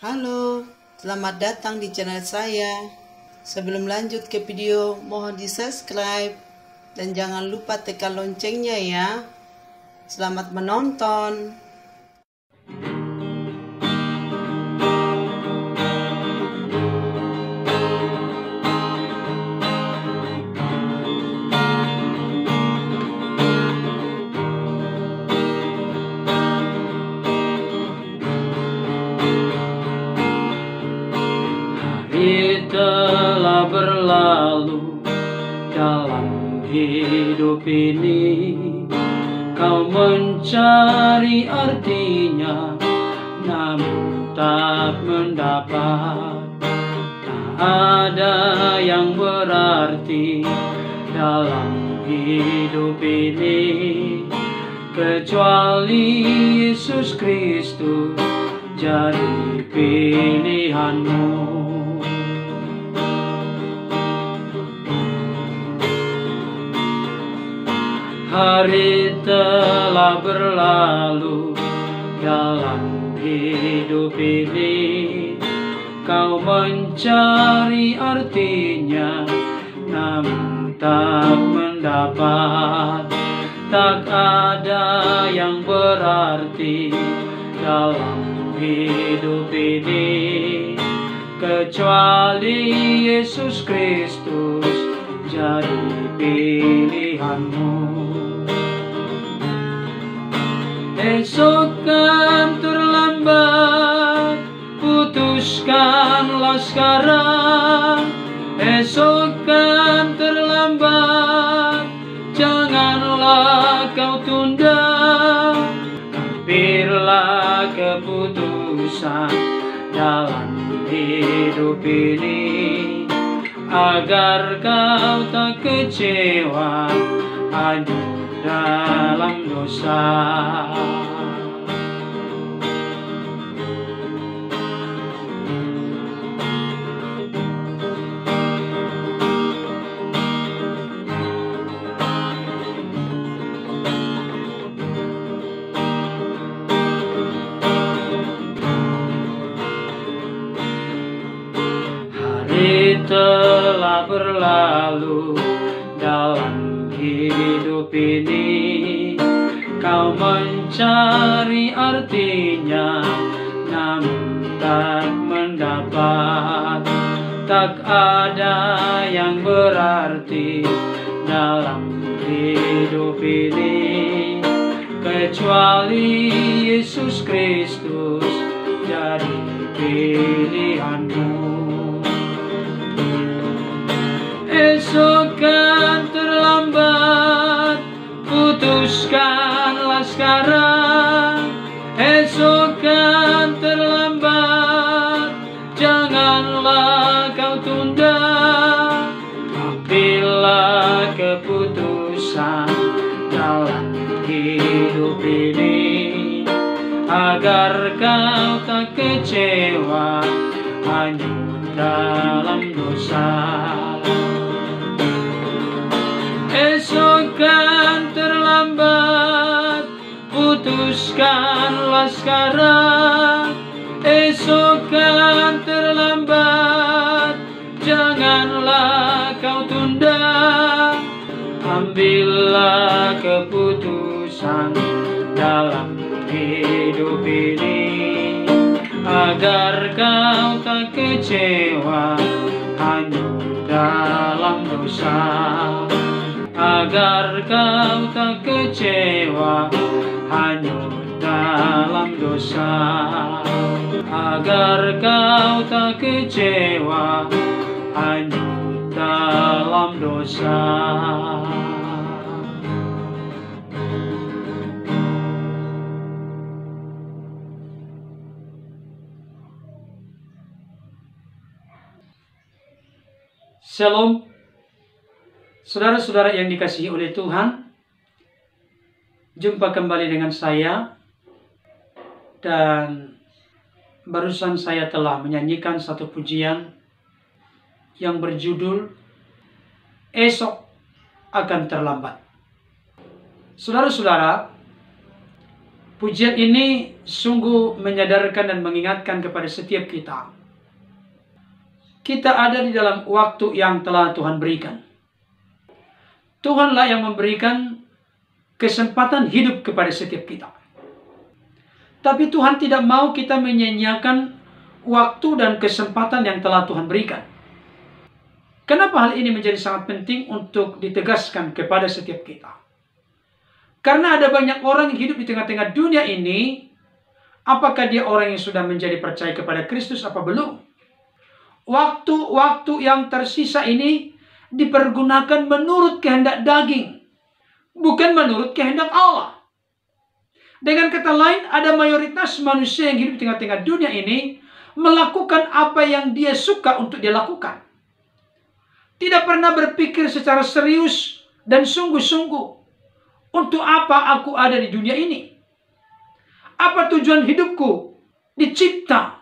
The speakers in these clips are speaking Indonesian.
Halo, selamat datang di channel saya. Sebelum lanjut ke video, mohon di subscribe dan jangan lupa tekan loncengnya ya. Selamat menonton. Hari telah berlalu dalam hidup ini, kau mencari artinya, namun tak mendapat. Tak ada yang berarti dalam hidup ini, kecuali Yesus Kristus jadi pilihanmu. Hari telah berlalu dalam hidup ini, kau mencari artinya, namun tak mendapat. Tak ada yang berarti dalam hidup ini, kecuali Yesus Kristus jadi pilihanmu. Esok kan terlambat, putuskanlah sekarang. Esok kan terlambat, janganlah kau tunda. Ambillah keputusan dalam hidup ini, agar kau tak kecewa hanya dalam dosa. Hari telah berlalu dalam hidup ini, kau mencari artinya, namun tak mendapat. Tak ada yang berarti dalam hidup ini, kecuali Yesus Kristus jadi pilihanmu. Esok kan terlambat, putuskanlah sekarang. Esok kan terlambat, janganlah kau tunda. Ambillah keputusan dalam hidup ini, agar kau tak kecewa hanya dalam dosa. Esok kan terlambat, putuskanlah sekarang. Esok kan terlambat, janganlah kau tunda. Ambillah keputusan dalam hidup ini, agar kau tak kecewa hanya dalam dosa. Agar kau tak kecewa hanya dalam dosa. Agar kau tak kecewa hanya dalam dosa. Shalom. Saudara-saudara yang dikasihi oleh Tuhan, jumpa kembali dengan saya. Dan barusan saya telah menyanyikan satu pujian yang berjudul Esok Akan Terlambat. Saudara-saudara, Pujian ini sungguh menyadarkan dan mengingatkan kepada setiap kita. Kita ada di dalam waktu yang telah Tuhan berikan. Tuhanlah yang memberikan kesempatan hidup kepada setiap kita. Tapi Tuhan tidak mau kita menyia-nyiakan waktu dan kesempatan yang telah Tuhan berikan. Kenapa hal ini menjadi sangat penting untuk ditegaskan kepada setiap kita? Karena ada banyak orang yang hidup di tengah-tengah dunia ini. Apakah dia orang yang sudah menjadi percaya kepada Kristus apa belum? Waktu-waktu yang tersisa ini dipergunakan menurut kehendak daging, bukan menurut kehendak Allah. Dengan kata lain, ada mayoritas manusia yang hidup di tengah-tengah dunia ini melakukan apa yang dia suka untuk dia lakukan. Tidak pernah berpikir secara serius dan sungguh-sungguh, untuk apa aku ada di dunia ini? Apa tujuan hidupku dicipta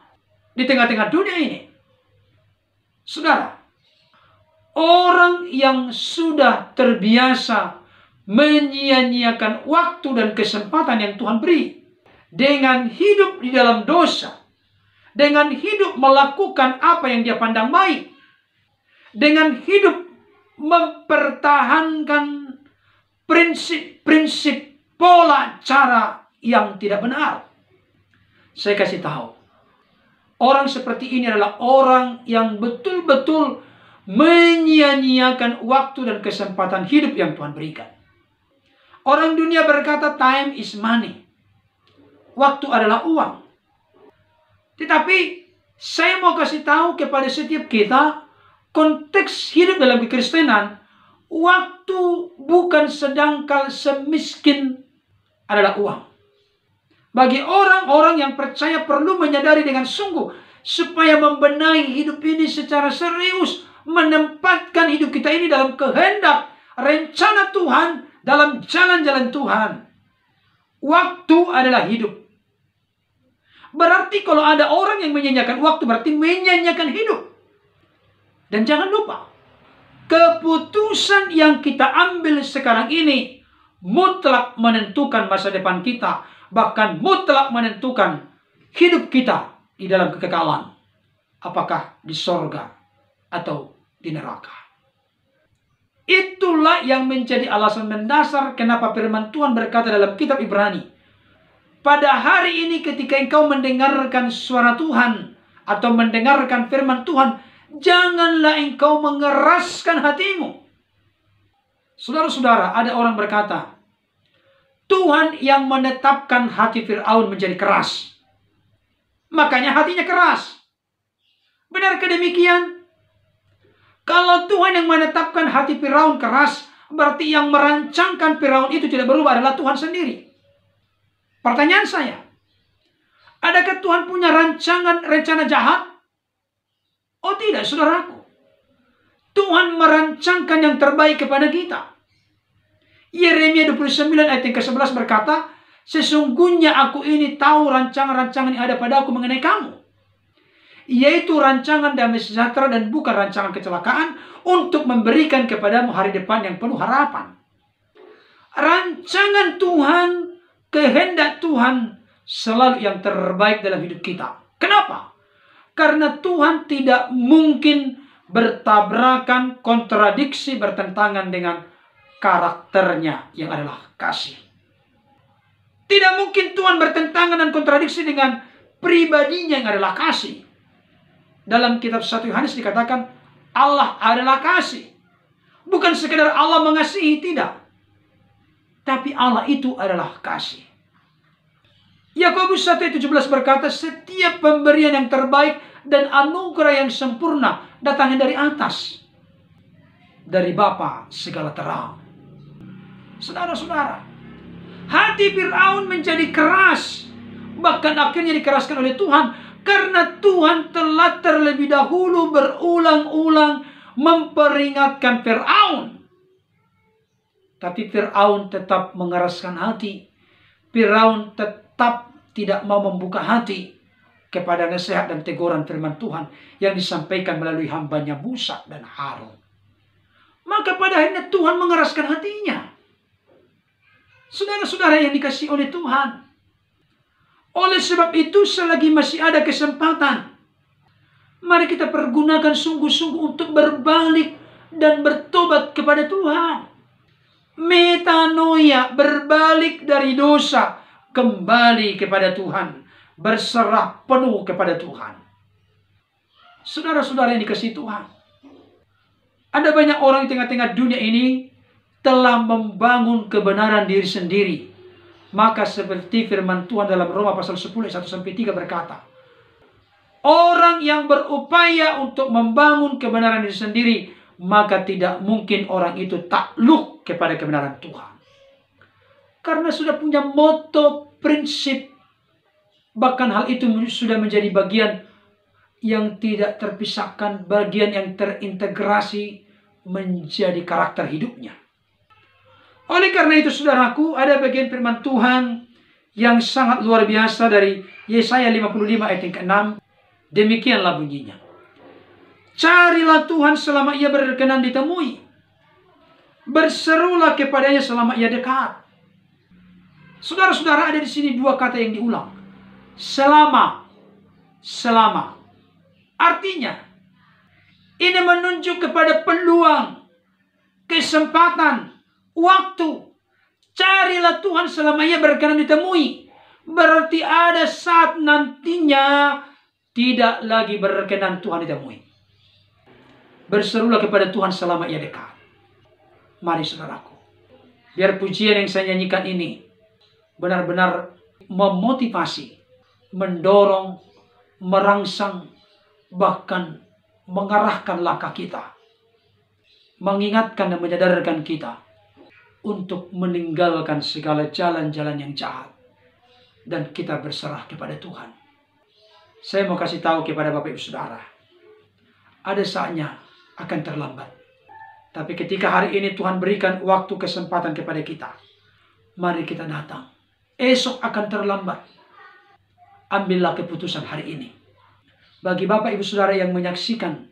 di tengah-tengah dunia ini? Saudara, orang yang sudah terbiasa menyia-nyiakan waktu dan kesempatan yang Tuhan beri, dengan hidup di dalam dosa, dengan hidup melakukan apa yang dia pandang baik, dengan hidup mempertahankan prinsip-prinsip pola cara yang tidak benar. Saya kasih tahu, orang seperti ini adalah orang yang betul-betul menyia-nyiakan waktu dan kesempatan hidup yang Tuhan berikan. Orang dunia berkata time is money. Waktu adalah uang. Tetapi saya mau kasih tahu kepada setiap kita, konteks hidup dalam kekristenan, waktu bukan sedangkal semiskin adalah uang. Bagi orang-orang yang percaya perlu menyadari dengan sungguh supaya membenahi hidup ini secara serius, menempatkan hidup kita ini dalam kehendak, rencana Tuhan, dalam jalan-jalan Tuhan. Waktu adalah hidup. Berarti kalau ada orang yang menyia-nyiakan waktu, berarti menyia-nyiakan hidup. Dan jangan lupa, keputusan yang kita ambil sekarang ini mutlak menentukan masa depan kita, bahkan mutlak menentukan hidup kita di dalam kekekalan, apakah di sorga atau di neraka. Itulah yang menjadi alasan mendasar kenapa firman Tuhan berkata dalam kitab Ibrani, pada hari ini ketika engkau mendengarkan suara Tuhan atau mendengarkan firman Tuhan, janganlah engkau mengeraskan hatimu. Saudara-saudara, ada orang berkata, Tuhan yang menetapkan hati Fir'aun menjadi keras, makanya hatinya keras. Benarkah demikian? Kalau Tuhan yang menetapkan hati Firaun keras, berarti yang merancangkan Firaun itu tidak berubah adalah Tuhan sendiri. Pertanyaan saya, adakah Tuhan punya rencana jahat? Oh tidak, saudaraku. Tuhan merancangkan yang terbaik kepada kita. Yeremia 29 ayat yang ke-11 berkata, sesungguhnya aku ini tahu rancangan-rancangan yang ada padaku mengenai kamu, yaitu rancangan damai sejahtera dan bukan rancangan kecelakaan, untuk memberikan kepadamu hari depan yang penuh harapan. Rancangan Tuhan, kehendak Tuhan selalu yang terbaik dalam hidup kita. Kenapa? Karena Tuhan tidak mungkin bertabrakan, kontradiksi, bertentangan dengan karakternya yang adalah kasih. Tidak mungkin Tuhan bertentangan dan kontradiksi dengan pribadinya yang adalah kasih. Dalam kitab 1 Yohanes dikatakan Allah adalah kasih. Bukan sekedar Allah mengasihi, tidak. Tapi Allah itu adalah kasih. Yakobus 1 ayat 17 berkata, setiap pemberian yang terbaik dan anugerah yang sempurna datangnya dari atas, dari Bapa segala terang. Saudara-saudara, hati Fir'aun menjadi keras, bahkan akhirnya dikeraskan oleh Tuhan, karena Tuhan telah terlebih dahulu berulang-ulang memperingatkan Fir'aun. Tapi Fir'aun tetap mengeraskan hati. Fir'aun tetap tidak mau membuka hati kepada nasihat dan teguran firman Tuhan yang disampaikan melalui hambanya Musa dan Harun. Maka pada akhirnya Tuhan mengeraskan hatinya. Saudara-saudara yang dikasihi oleh Tuhan, Oleh sebab itu, selagi masih ada kesempatan, mari kita pergunakan sungguh-sungguh untuk berbalik dan bertobat kepada Tuhan. Metanoia, berbalik dari dosa, kembali kepada Tuhan, berserah penuh kepada Tuhan. Saudara-saudara yang dikasihi Tuhan, ada banyak orang di tengah-tengah dunia ini telah membangun kebenaran diri sendiri. Maka seperti firman Tuhan dalam Roma pasal 10 ayat 1-3 berkata, orang yang berupaya untuk membangun kebenaran diri sendiri, maka tidak mungkin orang itu takluk kepada kebenaran Tuhan. Karena sudah punya moto, prinsip, bahkan hal itu sudah menjadi bagian yang tidak terpisahkan, bagian yang terintegrasi menjadi karakter hidupnya. Oleh karena itu, saudaraku, ada bagian firman Tuhan yang sangat luar biasa dari Yesaya 55 ayat yang ke-6. Demikianlah bunyinya. Carilah Tuhan selama ia berkenan ditemui. Berserulah kepadanya selama ia dekat. Saudara-saudara, ada di sini dua kata yang diulang. Selama. Selama. Artinya, ini menunjuk kepada peluang, kesempatan, waktu. Carilah Tuhan selama ia berkenan ditemui. Berarti ada saat nantinya tidak lagi berkenan Tuhan ditemui. Berserulah kepada Tuhan selama ia dekat. Mari saudaraku, biar pujian yang saya nyanyikan ini benar-benar memotivasi, mendorong, merangsang, bahkan mengarahkan langkah kita, mengingatkan dan menyadarkan kita untuk meninggalkan segala jalan-jalan yang jahat, dan kita berserah kepada Tuhan. Saya mau kasih tahu kepada Bapak Ibu Saudara, ada saatnya akan terlambat. Tapi ketika hari ini Tuhan berikan waktu kesempatan kepada kita, mari kita datang. Esok akan terlambat. Ambillah keputusan hari ini. Bagi Bapak Ibu Saudara yang menyaksikan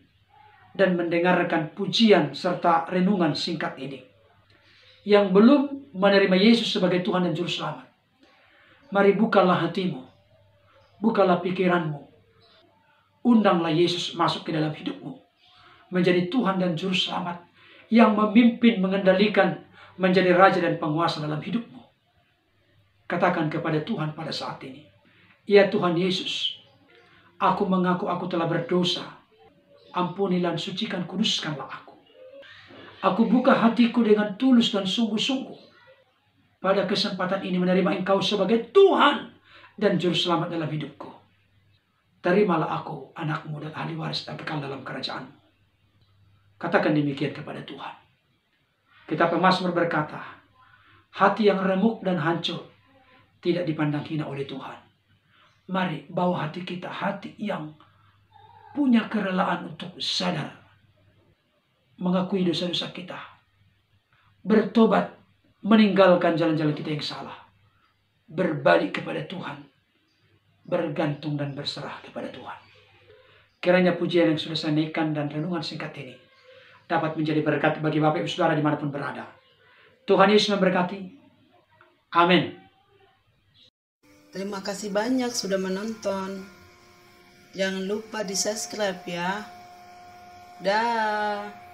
dan mendengarkan pujian serta renungan singkat ini, yang belum menerima Yesus sebagai Tuhan dan Juru Selamat, mari bukalah hatimu, bukalah pikiranmu, undanglah Yesus masuk ke dalam hidupmu, menjadi Tuhan dan Juru Selamat yang memimpin, mengendalikan, menjadi Raja dan Penguasa dalam hidupmu. Katakan kepada Tuhan pada saat ini, ya Tuhan Yesus, aku mengaku aku telah berdosa. Ampunilah, sucikan, kuduskanlah aku. Aku buka hatiku dengan tulus dan sungguh-sungguh. Pada kesempatan ini menerima Engkau sebagai Tuhan dan Juru Selamat dalam hidupku. Terimalah aku, anak-Mu dan ahli waris dan kekal dalam kerajaan-Mu. Katakan demikian kepada Tuhan. Kitab Pemazmur berkata, hati yang remuk dan hancur tidak dipandang hina oleh Tuhan. Mari bawa hati kita, hati yang punya kerelaan untuk sadar, mengakui dosa-dosa kita, bertobat, meninggalkan jalan-jalan kita yang salah, berbalik kepada Tuhan, bergantung dan berserah kepada Tuhan. Kiranya pujian yang sudah saya naikkan dan renungan singkat ini dapat menjadi berkat bagi Bapak Ibu Saudara dimanapun berada. Tuhan Yesus memberkati. Amin. Terima kasih banyak sudah menonton. Jangan lupa di subscribe ya. Dah.